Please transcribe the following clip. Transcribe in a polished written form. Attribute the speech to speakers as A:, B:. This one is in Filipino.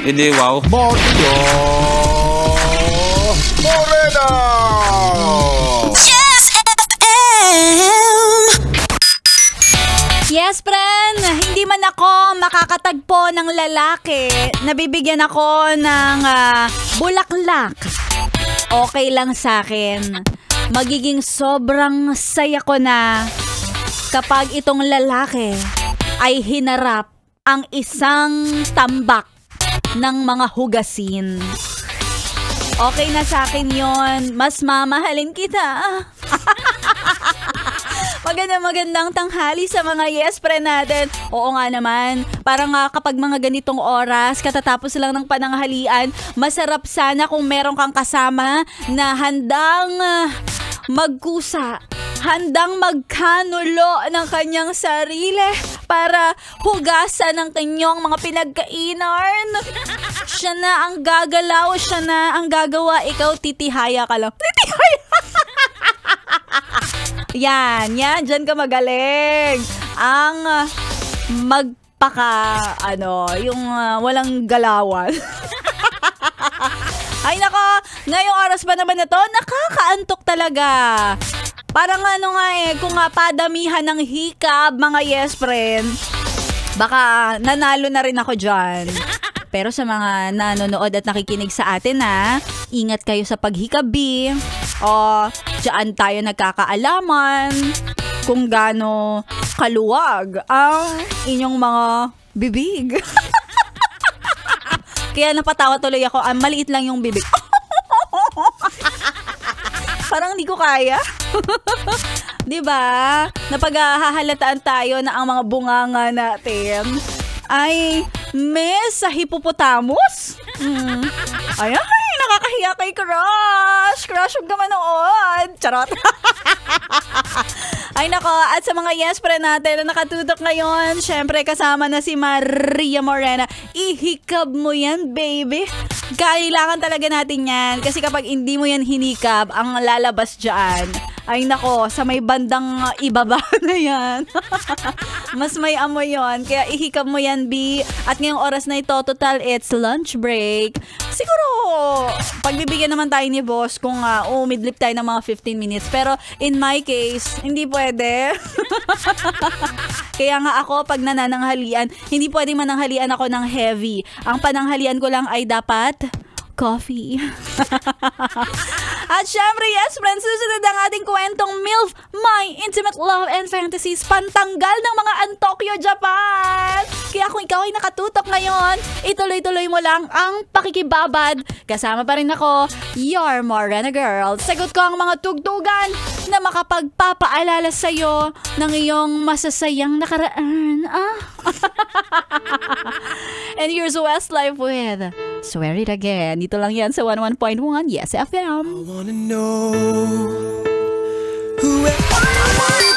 A: Hindi, wow.
B: Mario Moreno!
C: Yes, FM!
D: Yes, friend. Hindi man ako makakatagpo ng lalaki. Nabibigyan ako ng bulaklak. Okay lang sa akin. Magiging sobrang saya ko na kapag itong lalaki ay hinarap ang isang tambak ng mga hugasin. Okay na sa akin yon. Mas mamahalin kita. Magandang tanghali sa mga yes friend natin. Oo nga naman, parang kapag mga ganitong oras, katatapos lang ng pananghalian, masarap sana kung meron kang kasama na handang magkusa, handang magkanulo ng kanyang sarili para hugasan ng kanyang mga pinagkainan. Siya na ang gagalaw, siya na ang gagawa, ikaw titihaya ka lang. Titihaya! Yan, dyan ka magaling. Ang yung walang galawan. Ay nako, ngayong oras ba naman na to, nakakaantok talaga. Parang kung padamihan ng hikab, mga yes friend, baka nanalo na rin ako dyan. Pero sa mga nanonood at nakikinig sa atin ingat kayo sa paghikabi. O, dyan tayo nagkakaalaman kung gaano kaluwag ang inyong mga bibig. Kaya napatawa tuloy ako, maliit lang yung bibig. Parang hindi ko kaya. Diba? Napaghahalataan tayo na ang mga bunganga natin ay sa hippopotamus. Ay, nakakahiya kay Crush. Crush, huwag ka manood. Charot. Ay nako, at sa mga yes friend natin na nakatutok ngayon, syempre kasama na si Maria Morena. Ihikab mo yan, baby. Kailangan talaga natin yan. Kasi kapag hindi mo yan hinikab, ang lalabas dyan, ay nako, sa may bandang ibaba na yan. Mas may amoy yon. Kaya ihikab mo yan, B. At ngayong oras na ito, total, it's lunch break. Siguro, pagbibigyan naman tayo ni boss kung umidlip tayo ng mga 15 minutes. Pero in my case, hindi pwede. Kaya nga ako, pag nanananghalian, hindi pwedeng mananghalian ako ng heavy. Ang pananghalian ko lang ay dapat coffee. At syempre, yes friends, susunod ang ating kwentong MILF, My Intimate Love and Fantasies, pantanggal ng mga Antokyo, Japan. Kaya kung ikaw ay nakatutok ngayon, ituloy-tuloy mo lang ang pakikibabad. Kasama pa rin ako, your Morena girl. Sagot ko ang mga tugtugan na makapagpapaalala sa'yo ng iyong masasayang nakaraan. And here's Westlife with Swear It Again. Dito lang yan sa 11.1 Yes FM.
B: I wanna know who am I?